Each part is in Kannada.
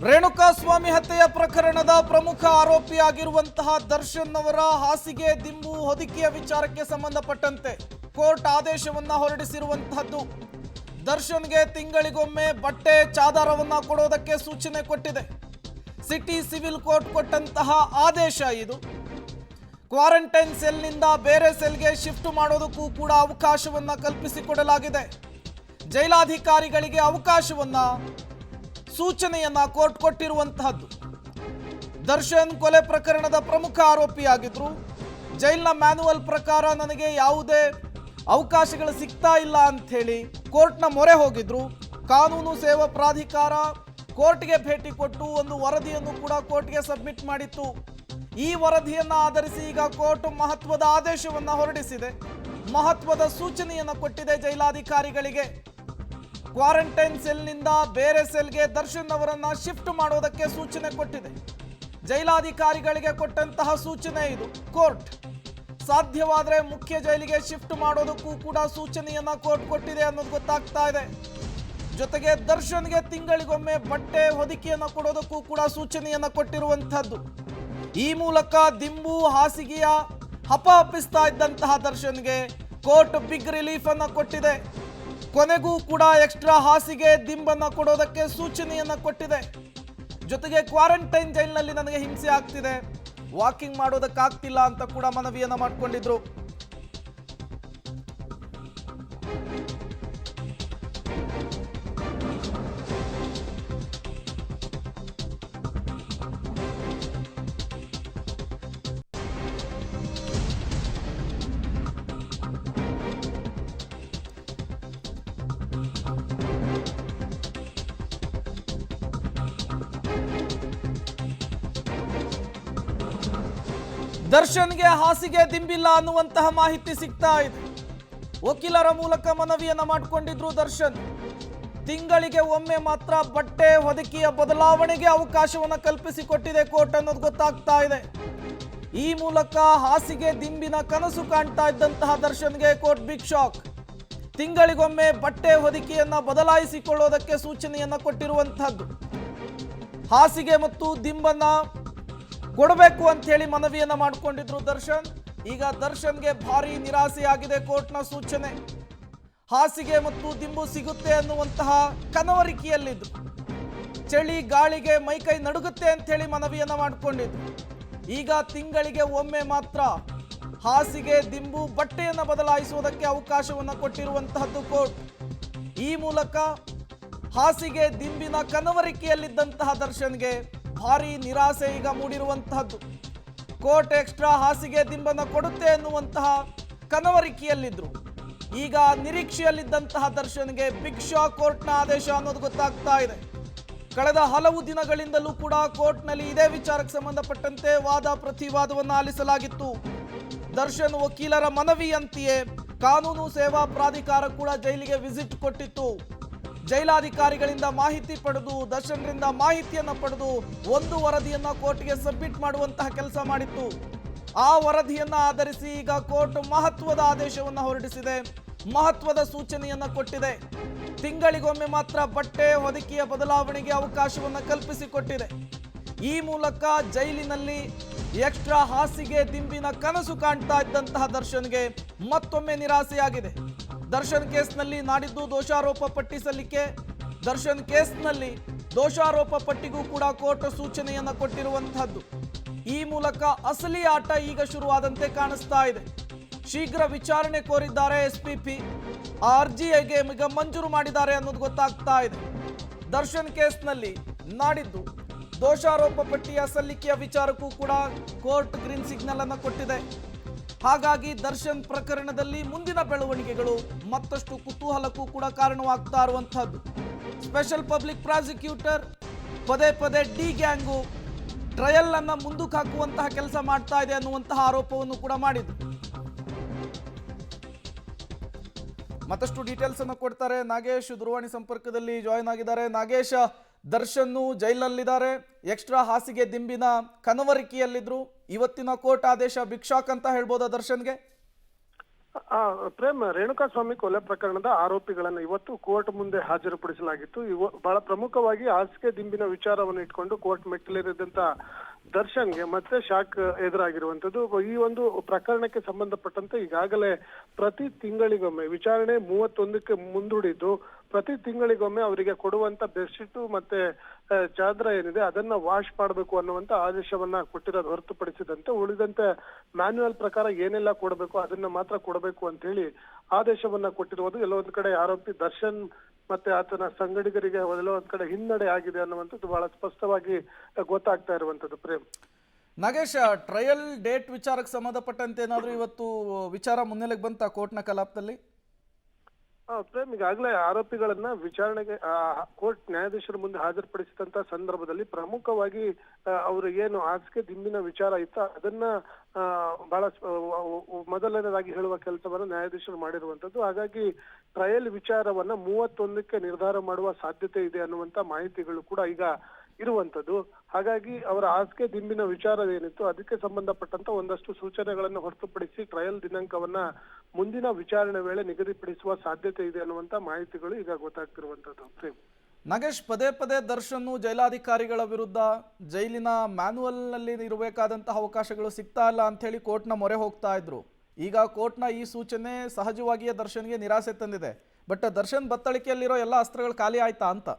ರೇಣುಕಾಸ್ವಾಮಿ ಹತ್ಯೆಯ ಪ್ರಕರಣದ ಪ್ರಮುಖ ಆರೋಪಿಯಾಗಿರುವಂತಹ ದರ್ಶನ್ ಅವರ ಹಾಸಿಗೆ ದಿಂಬು ಹೊದಿಕೆಯ ವಿಚಾರಕ್ಕೆ ಸಂಬಂಧಪಟ್ಟಂತೆ ಕೋರ್ಟ್ ಆದೇಶವನ್ನ ಹೊರಡಿಸಿರುವಂತಹದ್ದು. ದರ್ಶನ್ಗೆ ತಿಂಗಳಿಗೊಮ್ಮೆ ಬಟ್ಟೆ ಚಾದರವನ್ನ ಕೊಡೋದಕ್ಕೆ ಸೂಚನೆ ಕೊಟ್ಟಿದೆ. ಸಿಟಿ ಸಿವಿಲ್ ಕೋರ್ಟ್ ಕೊಟ್ಟಂತಹ ಆದೇಶ ಇದು. ಕ್ವಾರಂಟೈನ್ ಸೆಲ್ನಿಂದ ಬೇರೆ ಸೆಲ್ಗೆ ಶಿಫ್ಟ್ ಮಾಡೋದಕ್ಕೂ ಕೂಡ ಅವಕಾಶವನ್ನ ಕಲ್ಪಿಸಿಕೊಡಲಾಗಿದೆ. ಜೈಲಾಧಿಕಾರಿಗಳಿಗೆ ಅವಕಾಶವನ್ನ ಸೂಚನೆಯನ್ನ ಕೋರ್ಟ್ ಕೊಟ್ಟಿರುವಂತಹದ್ದು. ದರ್ಶನ್ ಕೊಲೆ ಪ್ರಕರಣದ ಪ್ರಮುಖ ಆರೋಪಿಯಾಗಿದ್ರು. ಜೈಲಿನ ಮ್ಯಾನುವಲ್ ಪ್ರಕಾರ ನನಗೆ ಯಾವುದೇ ಅವಕಾಶಗಳು ಸಿಗ್ತಾ ಇಲ್ಲ ಅಂತ ಹೇಳಿ ಕೋರ್ಟ್ನ ಮೊರೆ ಹೋಗಿದ್ರು. ಕಾನೂನು ಸೇವಾ ಪ್ರಾಧಿಕಾರ ಕೋರ್ಟ್ಗೆ ಭೇಟಿ ಕೊಟ್ಟು ಒಂದು ವರದಿಯನ್ನು ಕೂಡ ಕೋರ್ಟ್ಗೆ ಸಬ್ಮಿಟ್ ಮಾಡಿತ್ತು. ಈ ವರದಿಯನ್ನು ಆಧರಿಸಿ ಈಗ ಕೋರ್ಟ್ ಮಹತ್ವದ ಆದೇಶವನ್ನ ಹೊರಡಿಸಿದೆ. ಮಹತ್ವದ ಸೂಚನೆಯನ್ನು ಕೊಟ್ಟಿದೆ ಜೈಲಾಧಿಕಾರಿಗಳಿಗೆ. ಕ್ವಾರಂಟೈನ್ ಸೆಲ್ನಿಂದ ಬೇರೆ ಸೆಲ್ಗೆ ದರ್ಶನ್ ಅವರನ್ನ ಶಿಫ್ಟ್ ಮಾಡೋದಕ್ಕೆ ಸೂಚನೆ ಕೊಟ್ಟಿದೆ. ಜೈಲಾಧಿಕಾರಿಗಳಿಗೆ ಕೊಟ್ಟಂತಹ ಸೂಚನೆ ಇದು. ಕೋರ್ಟ್ ಸಾಧ್ಯವಾದರೆ ಮುಖ್ಯ ಜೈಲಿಗೆ ಶಿಫ್ಟ್ ಮಾಡೋದಕ್ಕೂ ಕೂಡ ಸೂಚನೆಯನ್ನ ಕೋರ್ಟ್ ಕೊಟ್ಟಿದೆ ಅನ್ನೋದು ಗೊತ್ತಾಗ್ತಾ ಇದೆ. ಜೊತೆಗೆ ದರ್ಶನ್ಗೆ ತಿಂಗಳಿಗೊಮ್ಮೆ ಬಟ್ಟೆ ಹೊದಿಕೆಯನ್ನು ಕೊಡೋದಕ್ಕೂ ಕೂಡ ಸೂಚನೆಯನ್ನ ಕೊಟ್ಟಿರುವಂತಹದ್ದು. ಈ ಮೂಲಕ ದಿಂಬು ಹಾಸಿಗೆಯ ಹಪಹಪಿಸ್ತಾ ಇದ್ದಂತಹ ದರ್ಶನ್ಗೆ ಕೋರ್ಟ್ ಬಿಗ್ ರಿಲೀಫ್ ಅನ್ನ ಕೊಟ್ಟಿದೆ. ಕೊನೆಗೂ ಕೂಡ ಎಕ್ಸ್ಟ್ರಾ ಹಾಸಿಗೆ ದಿಂಬನ್ನ ಕೊಡೋದಕ್ಕೆ ಸೂಚನೆಯನ್ನ ಕೊಟ್ಟಿದೆ. ಜೊತೆಗೆ ಕ್ವಾರಂಟೈನ್ ಜೈಲಿನಲ್ಲಿ ನನಗೆ ಹಿಂಸೆ ಆಗ್ತಿದೆ, ವಾಕಿಂಗ್ ಮಾಡೋದಕ್ಕಾಗ್ತಿಲ್ಲ ಅಂತ ಕೂಡ ಮನವಿಯನ್ನ ಮಾಡಿಕೊಂಡಿದ್ರು. ದರ್ಶನ್ಗೆ ಹಾಸಿಗೆ ದಿಂಬಿಲ್ಲ ಅನ್ನುವಂತಹ ಮಾಹಿತಿ ಸಿಗ್ತಾ ಇದೆ. ವಕೀಲರ ಮೂಲಕ ಮನವಿಯನ್ನ ಮಾಡಿಕೊಂಡಿದ್ರು ದರ್ಶನ್. ತಿಂಗಳಿಗೆ ಒಮ್ಮೆ ಮಾತ್ರ ಬಟ್ಟೆ ಹೊದಿಕೆಯ ಬದಲಾವಣೆಗೆ ಅವಕಾಶವನ್ನು ಕಲ್ಪಿಸಿಕೊಟ್ಟಿದೆ ಕೋರ್ಟ್ ಅನ್ನೋದು ಗೊತ್ತಾಗ್ತಾ ಇದೆ. ಈ ಮೂಲಕ ಹಾಸಿಗೆ ದಿಂಬಿನ ಕನಸು ಕಾಣ್ತಾ ಇದ್ದಂತಹ ದರ್ಶನ್ಗೆ ಕೋರ್ಟ್ ಬಿಗ್ ಶಾಕ್. ತಿಂಗಳಿಗೊಮ್ಮೆ ಬಟ್ಟೆ ಹೊದಿಕೆಯನ್ನ ಬದಲಾಯಿಸಿಕೊಳ್ಳೋದಕ್ಕೆ ಸೂಚನೆಯನ್ನ ಕೊಟ್ಟಿರುವಂತಹದ್ದು. ಹಾಸಿಗೆ ಮತ್ತು ದಿಂಬನ್ನ ಕೊಡಬೇಕು ಅಂತ ಹೇಳಿ ಮನವಿಯನ್ನ ಮಾಡಿಕೊಂಡಿದ್ರು ದರ್ಶನ್. ಈಗ ದರ್ಶನ್ಗೆ ಭಾರಿ ನಿರಾಸೆಯಾಗಿದೆ ಕೋರ್ಟ್ನ ಸೂಚನೆ. ಹಾಸಿಗೆ ಮತ್ತು ದಿಂಬು ಸಿಗುತ್ತೆ ಅನ್ನುವಂತಹ ಕನವರಿಕೆಯಲ್ಲಿದ್ದು ಚಳಿ ಗಾಳಿಗೆ ಮೈಕೈ ನಡುಗುತ್ತೆ ಅಂತ ಹೇಳಿ ಮನವಿಯನ್ನ ಮಾಡಿಕೊಂಡಿದ್ರು. ಈಗ ತಿಂಗಳಿಗೆ ಒಮ್ಮೆ ಮಾತ್ರ ಹಾಸಿಗೆ ದಿಂಬು ಬಟ್ಟೆಯನ್ನು ಬದಲಾಯಿಸುವುದಕ್ಕೆ ಅವಕಾಶವನ್ನು ಕೊಟ್ಟಿರುವಂತಹದ್ದು ಕೋರ್ಟ್. ಈ ಮೂಲಕ ಹಾಸಿಗೆ ದಿಂಬಿನ ಕನವರಿಕೆಯಲ್ಲಿದ್ದಂತಹ ದರ್ಶನ್ಗೆ ಭಾರಿ ನಿರಾಸೆ ಈಗ ಮೂಡಿರುವಂತಹದ್ದು. ಕೋರ್ಟ್ ಎಕ್ಸ್ಟ್ರಾ ಹಾಸಿಗೆ ದಿಂಬನ್ನ ಕೊಡುತ್ತೆ ಎನ್ನುವಂತಹ ಕನವರಿಕೆಯಲ್ಲಿದ್ರು. ಈಗ ನಿರೀಕ್ಷೆಯಲ್ಲಿದ್ದಂತಹ ದರ್ಶನ್ಗೆ ಬಿಗ್ ಶಾಕ್ ಕೋರ್ಟ್ನ ಆದೇಶ ಅನ್ನೋದು ಗೊತ್ತಾಗ್ತಾ ಇದೆ. ಕಳೆದ ಹಲವು ದಿನಗಳಿಂದಲೂ ಕೂಡ ಕೋರ್ಟ್ನಲ್ಲಿ ಇದೇ ವಿಚಾರಕ್ಕೆ ಸಂಬಂಧಪಟ್ಟಂತೆ ವಾದ ಪ್ರತಿವಾದವನ್ನು ಆಲಿಸಲಾಗಿತ್ತು. ದರ್ಶನ್ ವಕೀಲರ ಮನವಿಯಂತೆಯೇ ಕಾನೂನು ಸೇವಾ ಪ್ರಾಧಿಕಾರ ಕೂಡ ಜೈಲಿಗೆ ವಿಸಿಟ್ ಕೊಟ್ಟಿತ್ತು. ಜೈಲಾಧಿಕಾರಿಗಳಿಂದ ಮಾಹಿತಿ ಪಡೆದು ದರ್ಶನ್ರಿಂದ ಮಾಹಿತಿಯನ್ನು ಪಡೆದು ಒಂದು ವರದಿಯನ್ನ ಕೋರ್ಟ್ಗೆ ಸಬ್ಮಿಟ್ ಮಾಡುವಂತಹ ಕೆಲಸ ಮಾಡಿತ್ತು. ಆ ವರದಿಯನ್ನ ಆಧರಿಸಿ ಈಗ ಕೋರ್ಟ್ ಮಹತ್ವದ ಆದೇಶವನ್ನು ಹೊರಡಿಸಿದೆ. ಮಹತ್ವದ ಸೂಚನೆಯನ್ನ ಕೊಟ್ಟಿದೆ. ತಿಂಗಳಿಗೊಮ್ಮೆ ಮಾತ್ರ ಬಟ್ಟೆ ಹೊದಿಕೆಯ ಬದಲಾವಣೆಗೆ ಅವಕಾಶವನ್ನು ಕಲ್ಪಿಸಿಕೊಟ್ಟಿದೆ. ಈ ಮೂಲಕ ಜೈಲಿನಲ್ಲಿ ಎಕ್ಸ್ಟ್ರಾ ಹಾಸಿಗೆ ದಿಂಬಿನ ಕನಸು ಕಾಣ್ತಾ ಇದ್ದಂತಹ ದರ್ಶನ್ಗೆ ಮತ್ತೊಮ್ಮೆ ನಿರಾಸೆಯಾಗಿದೆ. ದರ್ಶನ್ ಕೇಸ್ನಲ್ಲಿ ನಾಡಿದ್ದು ದೋಷಾರೋಪ ಪಟ್ಟಿ ಸಲ್ಲಿಕೆ. ದರ್ಶನ್ ಕೇಸ್ನಲ್ಲಿ ದೋಷಾರೋಪ ಪಟ್ಟಿಗೂ ಕೂಡ ಕೋರ್ಟ್ ಸೂಚನೆಯನ್ನ ಕೊಟ್ಟಿರುವಂತಹದ್ದು. ಈ ಮೂಲಕ ಅಸಲಿ ಆಟ ಈಗ ಶುರುವಾದಂತೆ ಕಾಣಿಸ್ತಾ ಇದೆ. ಶೀಘ್ರ ವಿಚಾರಣೆ ಕೋರಿದ್ದಾರೆ ಎಸ್ಪಿಪಿ. ಆ ಅರ್ಜಿಗೆ ಈಗ ಮಂಜೂರು ಮಾಡಿದ್ದಾರೆ ಅನ್ನೋದು ಗೊತ್ತಾಗ್ತಾ ಇದೆ. ದರ್ಶನ್ ಕೇಸ್ನಲ್ಲಿ ನಾಡಿದ್ದು ದೋಷಾರೋಪ ಪಟ್ಟಿಯ ಸಲ್ಲಿಕೆಯ ವಿಚಾರಕ್ಕೂ ಕೂಡ ಕೋರ್ಟ್ ಗ್ರೀನ್ ಸಿಗ್ನಲ್ ಅನ್ನು ಕೊಟ್ಟಿದೆ. ಹಾಗಾಗಿ ದರ್ಶನ್ ಪ್ರಕರಣದಲ್ಲಿ ಮುಂದಿನ ಬೆಳವಣಿಗೆಗಳು ಮತ್ತಷ್ಟು ಕುತೂಹಲಕ್ಕೂ ಕೂಡ ಕಾರಣವಾಗ್ತಾ ಇರುವಂತಹದ್ದು. ಸ್ಪೆಷಲ್ ಪಬ್ಲಿಕ್ ಪ್ರಾಸಿಕ್ಯೂಟರ್ ಪದೇ ಪದೇ ಡಿ ಗ್ಯಾಂಗು ಟ್ರಯಲ್ ಅನ್ನ ಮುಂದಕ್ಕೆ ಹಾಕುವಂತಹ ಕೆಲಸ ಮಾಡ್ತಾ ಇದೆ ಅನ್ನುವಂತಹ ಆರೋಪವನ್ನು ಕೂಡ ಮಾಡಿದ್ರು. ಮತ್ತಷ್ಟು ಡೀಟೇಲ್ಸ್ ಅನ್ನು ಕೊಡ್ತಾರೆ ನಾಗೇಶ್, ದೂರವಾಣಿ ಸಂಪರ್ಕದಲ್ಲಿ ಜಾಯಿನ್ ಆಗಿದ್ದಾರೆ. ನಾಗೇಶ್, ದರ್ಶನ್ ಜೈಲಲ್ಲಿದ್ದಾರೆ, ಎಕ್ಸ್ಟ್ರಾ ಹಾಸಿಗೆ ದಿಂಬಿನ ಕನವರಿಕೆಯಲ್ಲಿದ್ರು. ಇವತ್ತಿನ ಕೋರ್ಟ್ ಆದೇಶ ಬಿಗ್ ಶಾಕ್ ಅಂತ ಹೇಳ್ಬೋದಾ ದರ್ಶನ್ಗೆ? ಆ, ಪ್ರೇಮ್, ರೇಣುಕಾಸ್ವಾಮಿ ಕೊಲೆ ಪ್ರಕರಣದ ಆರೋಪಿಗಳನ್ನ ಇವತ್ತು ಕೋರ್ಟ್ ಮುಂದೆ ಹಾಜರುಪಡಿಸಲಾಗಿತ್ತು. ಬಹಳ ಪ್ರಮುಖವಾಗಿ ಹಾಸಿಗೆ ದಿಂಬಿನ ವಿಚಾರವನ್ನು ಇಟ್ಕೊಂಡು ಕೋರ್ಟ್ ಮೆಟ್ಟಿಲೇರಿದಂತ ದರ್ಶನ್ಗೆ ಮತ್ತೆ ಶಾಕ್ ಎದುರಾಗಿರುವಂತದ್ದು. ಈ ಒಂದು ಪ್ರಕರಣಕ್ಕೆ ಸಂಬಂಧಪಟ್ಟಂತೆ ಈಗಾಗಲೇ ಪ್ರತಿ ತಿಂಗಳಿಗೊಮ್ಮೆ ವಿಚಾರಣೆ 31ಕ್ಕೆ ಮುಂದೂಡಿದ್ದು, ಪ್ರತಿ ತಿಂಗಳಿಗೊಮ್ಮೆ ಅವರಿಗೆ ಕೊಡುವಂತ ಬೆಡ್ಶೀಟ್ ಮತ್ತೆ ಚಾದ್ರ ಏನಿದೆ ಅದನ್ನ ವಾಶ್ ಮಾಡಬೇಕು ಅನ್ನುವಂತ ಆದೇಶವನ್ನ ಕೊಟ್ಟಿರೋದು ಹೊರತುಪಡಿಸಿದಂತೆ ಉಳಿದಂತೆ ಮ್ಯಾನ್ಯುಯಲ್ ಪ್ರಕಾರ ಏನೆಲ್ಲ ಕೊಡಬೇಕು ಅದನ್ನ ಮಾತ್ರ ಕೊಡಬೇಕು ಅಂತ ಹೇಳಿ ಆದೇಶವನ್ನ ಕೊಟ್ಟಿರುವುದು. ಎಲ್ಲೋ ಒಂದ್ ಕಡೆ ಆರೋಪಿ ದರ್ಶನ್ ಮತ್ತೆ ಆತನ ಸಂಗಡಿಗರಿಗೆ ಎಲ್ಲೋ ಒಂದ್ ಕಡೆ ಹಿನ್ನಡೆ ಆಗಿದೆ ಅನ್ನುವಂಥದ್ದು ಬಹಳ ಸ್ಪಷ್ಟವಾಗಿ ಗೊತ್ತಾಗ್ತಾ ಇರುವಂತದ್ದು. ಪ್ರೇಮ್, ನಾಗೇಶ್, ಟ್ರಯಲ್ ಡೇಟ್ ವಿಚಾರಕ್ಕೆ ಸಂಬಂಧಪಟ್ಟಂತೆ ಏನಾದರೂ ಇವತ್ತು ವಿಚಾರ ಮುನ್ನೆಲೆಗೆ ಬಂತ ಕೋರ್ಟ್ನ ಕಲಾಪದಲ್ಲಿ? ಪ್ರೇಮ್, ಈಗಾಗಲೇ ಆರೋಪಿಗಳನ್ನ ವಿಚಾರಣೆಗೆ ಕೋರ್ಟ್ ನ್ಯಾಯಾಧೀಶರ ಮುಂದೆ ಹಾಜರುಪಡಿಸಿದಂತ ಸಂದರ್ಭದಲ್ಲಿ ಪ್ರಮುಖವಾಗಿ ಅವರು ಏನು ಹಾಸಿಗೆ ದಿಂಬಿನ ವಿಚಾರ ಇತ್ತ ಅದನ್ನ ಬಹಳ ಮೊದಲನೇದಾಗಿ ಹೇಳುವ ಕೆಲಸವನ್ನು ನ್ಯಾಯಾಧೀಶರು ಮಾಡಿರುವಂತದ್ದು. ಹಾಗಾಗಿ ಟ್ರಯಲ್ ವಿಚಾರವನ್ನ 31ಕ್ಕೆ ನಿರ್ಧಾರ ಮಾಡುವ ಸಾಧ್ಯತೆ ಇದೆ ಅನ್ನುವಂತ ಮಾಹಿತಿಗಳು ಕೂಡ ಈಗ ಇರುವಂತದ್ದು. ಹಾಗಾಗಿ ಅವರ ಹಾಸಿಗೆ ದಿಂಬಿನ ವಿಚಾರ ಏನಿತ್ತು ಅದಕ್ಕೆ ಸಂಬಂಧಪಟ್ಟಂತ ಒಂದಷ್ಟು ಸೂಚನೆಗಳನ್ನು ಹೊರತುಪಡಿಸಿ ಟ್ರಯಲ್ ದಿನಾಂಕವನ್ನ ಮುಂದಿನ ವಿಚಾರಣೆ ವೇಳೆ ನಿಗದಿಪಡಿಸುವ ಸಾಧ್ಯತೆ ಇದೆ ಅನ್ನುವಂತ ಮಾಹಿತಿಗಳು ಈಗ ಗೊತ್ತಾಗ್ತಿರುವಂತದ್ದು. ಪ್ರೇಮ್, ನಾಗೇಶ್, ಪದೇ ಪದೇ ದರ್ಶನ್ ಜೈಲಾಧಿಕಾರಿಗಳ ವಿರುದ್ಧ ಜೈಲಿನ ಮ್ಯಾನ್ಯುವಲ್ನಲ್ಲಿ ಇರಬೇಕಾದಂತಹ ಅವಕಾಶಗಳು ಸಿಗ್ತಾ ಇಲ್ಲ ಅಂತ ಹೇಳಿ ಕೋರ್ಟ್ನ ಮೊರೆ ಹೋಗ್ತಾ ಇದ್ರು. ಈಗ ಕೋರ್ಟ್ನ ಈ ಸೂಚನೆ ಸಹಜವಾಗಿಯೇ ದರ್ಶನ್ಗೆ ನಿರಾಸೆ ತಂದಿದೆ. ಬಟ್ ದರ್ಶನ್ ಬತ್ತಳಿಕೆಯಲ್ಲಿರೋ ಎಲ್ಲ ಅಸ್ತ್ರಗಳು ಖಾಲಿ ಆಯ್ತಾ ಅಂತ?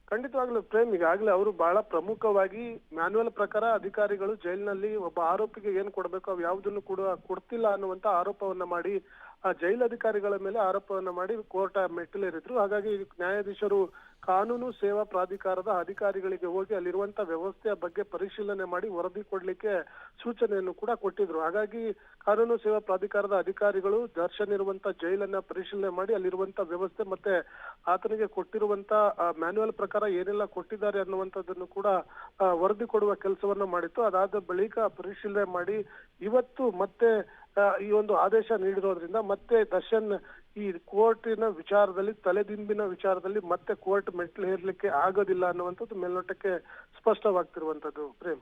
ಖಂಡಿತವಾಗ್ಲೂ ಪ್ರೇಮ್, ಈಗಾಗಲೇ ಅವರು ಬಹಳ ಪ್ರಮುಖವಾಗಿ ಮ್ಯಾನ್ಯುವಲ್ ಪ್ರಕಾರ ಅಧಿಕಾರಿಗಳು ಜೈಲಿನಲ್ಲಿ ಒಬ್ಬ ಆರೋಪಿಗೆ ಏನ್ ಕೊಡ್ಬೇಕು ಅವು ಯಾವುದನ್ನು ಕೊಡ್ತಿಲ್ಲ ಅನ್ನುವಂತ ಆರೋಪವನ್ನ ಮಾಡಿ ಆ ಜೈಲ್ ಅಧಿಕಾರಿಗಳ ಮೇಲೆ ಆರೋಪವನ್ನ ಮಾಡಿ ಕೋರ್ಟ್ ಮೆಟ್ಟಿಲೇರಿದ್ರು. ಹಾಗಾಗಿ ನ್ಯಾಯಾಧೀಶರು ಕಾನೂನು ಸೇವಾ ಪ್ರಾಧಿಕಾರದ ಅಧಿಕಾರಿಗಳಿಗೆ ಹೋಗಿ ಅಲ್ಲಿರುವಂತ ವ್ಯವಸ್ಥೆಯ ಬಗ್ಗೆ ಪರಿಶೀಲನೆ ಮಾಡಿ ವರದಿ ಕೊಡ್ಲಿಕ್ಕೆ ಸೂಚನೆಯನ್ನು ಕೂಡ ಕೊಟ್ಟಿದ್ರು. ಹಾಗಾಗಿ ಕಾನೂನು ಸೇವಾ ಪ್ರಾಧಿಕಾರದ ಅಧಿಕಾರಿಗಳು ದರ್ಶನ್ ಇರುವಂತ ಜೈಲನ್ನ ಪರಿಶೀಲನೆ ಮಾಡಿ ಅಲ್ಲಿರುವಂತ ವ್ಯವಸ್ಥೆ ಮತ್ತೆ ಆತನಿಗೆ ಕೊಟ್ಟಿರುವಂತ ಮ್ಯಾನ್ಯುವಲ್ ಪ್ರಕಾರ ಏನೆಲ್ಲ ಕೊಟ್ಟಿದ್ದಾರೆ ಅನ್ನುವಂಥದ್ದನ್ನು ಕೂಡ ವರದಿ ಕೊಡುವ ಕೆಲಸವನ್ನ ಮಾಡಿತ್ತು. ಅದಾದ ಬಳಿಕ ಪರಿಶೀಲನೆ ಮಾಡಿ ಇವತ್ತು ಮತ್ತೆ ಈ ಒಂದು ಆದೇಶ ನೀಡಿರೋದ್ರಿಂದ ಮತ್ತೆ ದರ್ಶನ್ ಈ ಕೋರ್ಟಿನ ವಿಚಾರದಲ್ಲಿ ತಲೆದಿಂಬಿನ ವಿಚಾರದಲ್ಲಿ ಮತ್ತೆ ಕೋರ್ಟ್ ಮೆಟ್ಟಿಲು ಏರ್ಲಿಕ್ಕೆ ಆಗೋದಿಲ್ಲ ಅನ್ನುವಂಥದ್ದು ಮೇಲ್ನೋಟಕ್ಕೆ ಸ್ಪಷ್ಟವಾಗ್ತಿರುವಂತದ್ದು. ಪ್ರೇಮ್,